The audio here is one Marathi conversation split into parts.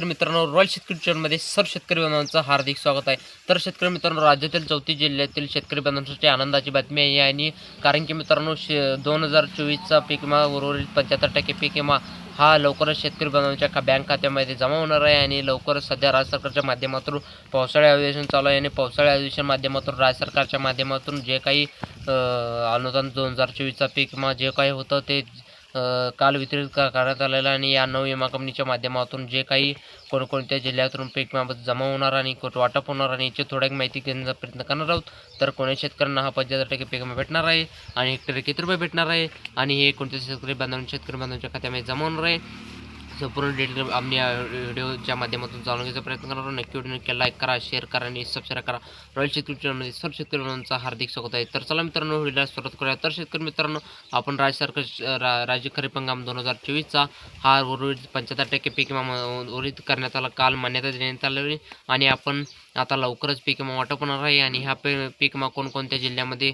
शेतकरी मित्रांनो, रॉयल शेतकरी चॅनलमध्ये सर्व शेतकरी बांधवांचं हार्दिक स्वागत आहे. तर शेतकरी मित्रांनो, राज्यातील 34 जिल्ह्यातील शेतकरी बांधवांसाठी आनंदाची बातमी आहे. आणि कारण की मित्रांनो 2024चा पीक विमा उर्वरित 75% पीक विमा हा लवकरच शेतकरी बांधवांच्या बँक खात्यामध्ये जमा होणार आहे. आणि लवकरच सध्या राज्य सरकारच्या माध्यमातून पावसाळी अधिवेशन चालू आहे. आणि पावसाळी अधिवेशन माध्यमातून राज्य सरकारच्या माध्यमातून जे काही अनुदान 2024चा पीक विमा जे काही होतं ते काल वितरित करण्यात आलेला. आणि या नव विमा कंपनीच्या माध्यमातून जे काही कोणकोणत्या जिल्ह्यातून पीक विमा जमा होणार आणि वाटप होणार आणि याची थोड्या माहिती घेण्याचा प्रयत्न करणार आहोत. तर कोणत्या शेतकऱ्यांना हा 75% पीक विमा भेटणार आहे आणि हेक्टरी किती रुपये भेटणार आहे आणि हे कोणत्या शेतकरी बांधवांच्या खात्यामध्ये जमा होणार आहे, संपूर्ण डिटेल आम्ही या व्हिडिओच्या माध्यमातून जाणून घ्यायचा प्रयत्न करणार आहोत. नक्की व्हिडिओ लाईक करा, शेअर करा आणि सबस्क्राईब करा. रॉयल शेतकरी चॅनलमध्ये सर्व शेतकरी बांधवांचं हार्दिक स्वागत आहे. तर चला मित्रांनो, व्हिडिओला सुरुवात करूया. तर शेतकरी मित्रांनो, आपण राज्य खरीप हंगाम 2024चा हा उर्वरित 75% पीक विमा उर्वरित करण्यात आला, काल मान्यता देण्यात आली. आणि आपण आता लवकरच पीक विमा वाटप होणार आहे. आणि हा पीक विमा कोणकोणत्या जिल्ह्यामध्ये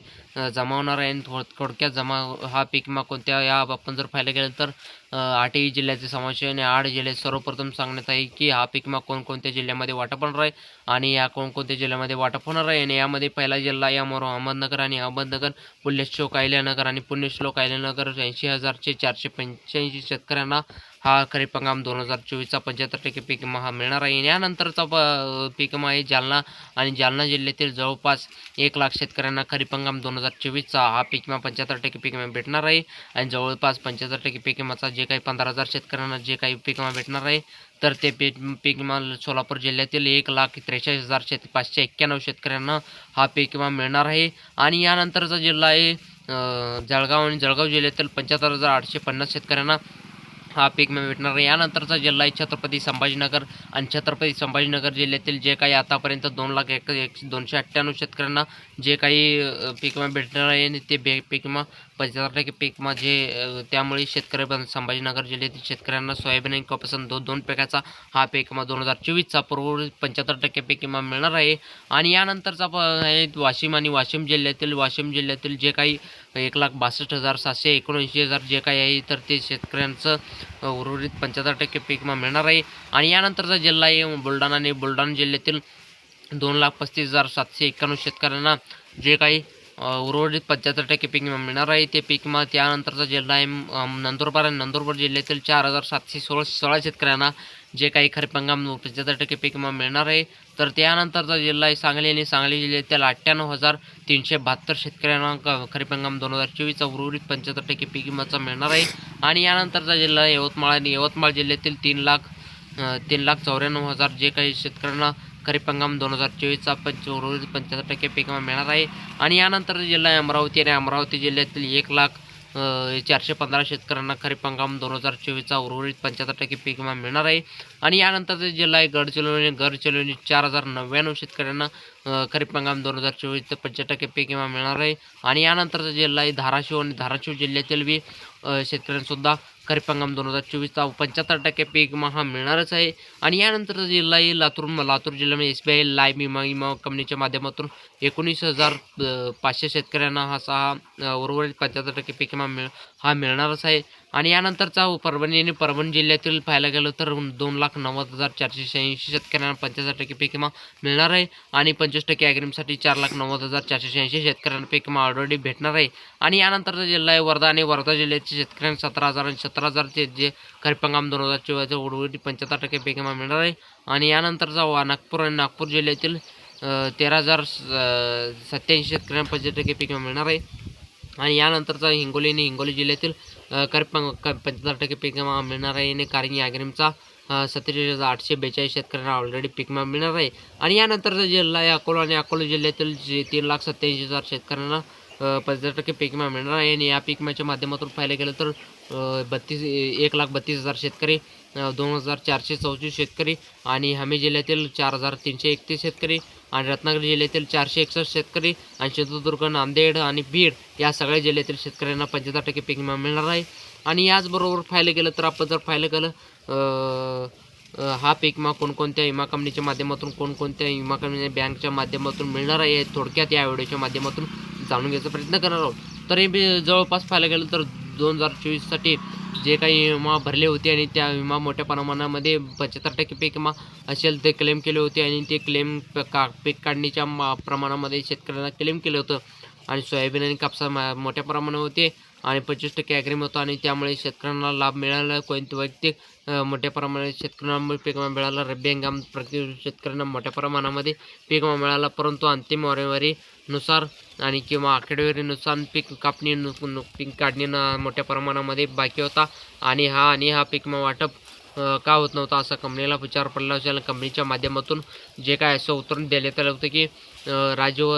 जमा होणार आहे आणि थोडक्यात हा पीक विमा कोणत्या या आपण जर पाहायला गेलं तर 8ही जिल्ह्याचे समावेश आहे. आणि 8 जिल्हे सर्वप्रथम सांगण्यात आहे की हा पीक विमा कोणकोणत्या जिल्ह्यामध्ये वाटप होणार आहे आणि या कोणकोणत्या जिल्ह्यामध्ये वाटप होणार आहे. आणि यामध्ये पहिला जिल्हा यामोर अहमदनगर आणि अहमदनगर, पुण्यश्लोक अहिल्यानगर आणि पुण्यश्लोक अहिल्यानगर 80,485 शेतकऱ्यांना हा खरीप हंगाम 2024चा 75% पीक विमा हा मिळणार आहे. यानंतरचा पीक विमा आहे जालना. आणि जालना जिल्ह्यातील जवळपास 1,00,000 शेतकऱ्यांना खरीप हंगाम 2024चा हा पीक विमा 75% पीक विमा भेटणार आहे. आणि जवळपास 75% पीक विमाचा जे काही 15,000 शेतकऱ्यांना जे काही पीक विमा भेटणार आहे, तर ते पीक विमा सोलापूर जिल्ह्यातील 1,43,591 शेतकऱ्यांना हा पीक विमा मिळणार आहे. आणि यानंतरचा जिल्हा आहे जळगाव. आणि जळगाव जिल्ह्यातील 75,850 शेतकऱ्यांना हा पीक विमा भेटणार आहे. यानंतरचा जिल्हा आहे छत्रपती संभाजीनगर. आणि छत्रपती संभाजीनगर जिल्ह्यातील जे काही आतापर्यंत 2,02,98 शेतकऱ्यांना जे काही पीक विमा भेटणार आहे आणि ते पीक विमा 75% पीक विमा त्यामुळे शेतकरी संभाजीनगर जिल्ह्यातील शेतकऱ्यांना सोयाबीन आणि कापूस दोन पिकाचा हा पीक विमा 2024चा उर्वरित 75% पीक विमा मिळणार आहे. आणि यानंतरचा आहे वाशिम. आणि वाशिम जिल्ह्यातील जे काही 1,62,779 जे काही आहे, तर ते शेतकऱ्यांचं उर्वरित 75% पीक विमा मिळणार आहे. आणि यानंतरचा जिल्हा आहे बुलढाणा. आणि बुलढाणा जिल्ह्यातील 2,35,791 शेतकऱ्यांना जे काही उर्वरित 75% पीक विमा मिळणार आहे, ते पीक विमा. त्यानंतरचा जिल्हा आहे नंदुरबार. आणि नंदुरबार जिल्ह्यातील 4,716 शेतकऱ्यांना जे काही खरीप हंगाम 75% पीक विमा मिळणार आहे. तर त्यानंतरचा जिल्हा आहे सांगली. आणि सांगली जिल्ह्यातील 98,372 शेतकऱ्यांना खरीप हंगाम 2024चा उर्वरित 75% पीक विमाचा मिळणार आहे. आणि यानंतरचा जिल्हा आहे यवतमाळ. आणि यवतमाळ जिल्ह्यातील 3,94,000 जे काही शेतकऱ्यांना खरीप हंगाम 2024चा उर्वरित 75% पीक विमा मिळणार आहे. आणि यानंतरचा जिल्हा आहे अमरावती. आणि अमरावती जिल्ह्यातील 1,04,15 शेतकऱ्यांना खरीप हंगाम 2024चा उर्वरित 75% पीक विमा मिळणार आहे. आणि यानंतरचा जिल्हा आहे गडचिरोली. गडचिरोली 4,099 शेतकऱ्यांना खरीप हंगाम 2024 75% पीक विमा मिळणार आहे. आणि यानंतरचा जिल्हा आहे धाराशिव. आणि धाराशिव जिल्ह्यातील बी शेतकऱ्यांसुद्धा खरीप हंगाम 2024चा 75% पीक विमा हा मिळणारच आहे. आणि यानंतरचा जिल्हा आहे लातूर. लातूर जिल्ह्यामध्ये SBI लाईफ विमा कंपनीच्या माध्यमातून 19,500 शेतकऱ्यांना उर्वरित 75% पीक विमा हा मिळणारच आहे. आणि यानंतरचा परभणी. आणि परभणी जिल्ह्यातील पाहायला गेलं तर 2,90,486 शेतकऱ्यांना 75% पीक विमा मिळणार आहे. आणि 25% ॲग्रीमसाठी 4,90,486 शेतकऱ्यांना पीक विमा ऑलरेडी भेटणार आहे. आणि यानंतरचा जिल्हा आहे वर्धा. आणि वर्धा जिल्ह्याच्या शेतकऱ्यांना 17,000 आणि 17,000 जे खरीप हंगाम 2024 उर्वरित 75% पीक विमा मिळणार आहे. आणि यानंतरचा नागपूर. आणि नागपूर जिल्ह्यातील 13,087 शेतकऱ्यांना 75% पीक विमा मिळणार आहे. आणि यानंतरचा हिंगोली. आणि हिंगोली जिल्ह्यातील खरीप 75% पीक विमा मिळणार आहे. आणि कारण ॲग्रीमचा 47,842 शेतकऱ्यांना ऑलरेडी पीक विमा मिळणार आहे. आणि यानंतरचा जिल्हा आहे अकोला. आणि अकोला जिल्ह्यातील 3,87,000 शेतकऱ्यांना 75% पीक विमा मिळणार आहे. आणि या पीक विम्याच्या माध्यमातून पाहायला गेलं तर 1,32,000 शेतकरी, 2,434 शेतकरी. आणि हमी जिल्ह्यातील 4,331 शेतकरी. आणि रत्नागिरी जिल्ह्यातील 461 शेतकरी. आणि सिंधुदुर्ग, नांदेड आणि बीड या सगळ्या जिल्ह्यातील शेतकऱ्यांना 75% पीक विमा मिळणार आहे. आणि याचबरोबर पाहायला गेलं तर आपण जर पाहायला गेलं हा पीक विमा कोणकोणत्या विमा कंपनीच्या माध्यमातून, कोणकोणत्या विमा कंपनी बँकच्या माध्यमातून मिळणार आहे, थोडक्यात या व्हिडिओच्या माध्यमातून जाणून घ्यायचा प्रयत्न करणार आहोत. तर हे जवळपास पाहायला गेलं तर 2024साठी जे काही विमा भरले होते आणि त्या विमा मोठ्या प्रमाणामध्ये 75% पीक विमा असेल ते क्लेम केले होते आणि ते क्लेम पीक काढणीच्या प्रमाणामध्ये शेतकऱ्यांना क्लेम केलं होतं आणि सोयाबीन आणि कापसा मोठ्या प्रमाणावर होते आणि 25% ॲग्रीम होतं आणि त्यामुळे शेतकऱ्यांना लाभ मिळाला. कोणते वैयक्तिक मोठ्या प्रमाणात शेतकऱ्यांना पीक विमा मिळाला. रब्बी हंगाम प्रति शेतकऱ्यांना मोठ्या प्रमाणामध्ये पीक विमा मिळाला, परंतु अंतिम वारेवारीनुसार आणि किंवा आकडेवारीनुसार पीक कापणी पीक काढणी मोठ्या प्रमाणामध्ये बाकी होता आणि हा पीक विमा वाटप का होत नव्हता असा कंपनीला विचार पडला असेल. कंपनीच्या माध्यमातून जे काय असं उत्तर देण्यात आलं होतं की राजू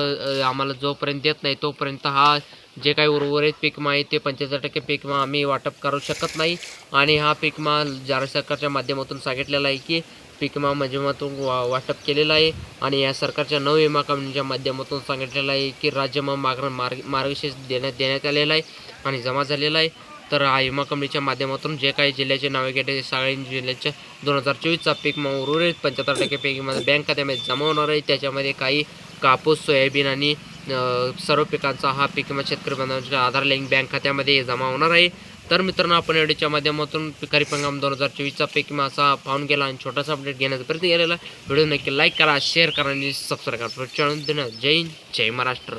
आम्हाला जोपर्यंत देत नाही तोपर्यंत हा जे काही उर्वरित पीक विमा आहे ते 75% पीक विमा आम्ही वाटप करू शकत नाही आणि हा पीक विमा भारत सरकारच्या माध्यमातून सांगितलेला आहे की पीक विमा माध्यमातून वाटप केलेलं आहे आणि या सरकारच्या नव विमा कंपनीच्या माध्यमातून सांगितलेलं आहे की राज्य मार्गदर्शन देण्यात आलेला आहे आणि जमा झालेला आहे. तर हा विमा कंपनीच्या माध्यमातून जे काही जिल्ह्याचे नावे घेते सगळ्या जिल्ह्याच्या 2024चा पीक विमा उर्वरित 75% पीक विमा बँक खात्यामध्ये जमा होणार आहे. त्याच्यामध्ये काही कापूस, सोयाबीन आणि सर्व पिकांचा हा पीक विमा शेतकरी बांधवांच्या आधार लिंक बँक खात्यामध्ये जमा होणार आहे. तर मित्रांनो, आपण व्हिडिओच्या माध्यमातून खरीप हंगाम 2024चा पीक विमा असा पाहून गेला आणि छोटासा अपडेट घेण्याचा प्रयत्न केलेला. व्हिडिओ नक्की लाईक करा, शेअर करा आणि सबस्क्राईब करा. जय हिंद, जय महाराष्ट्र.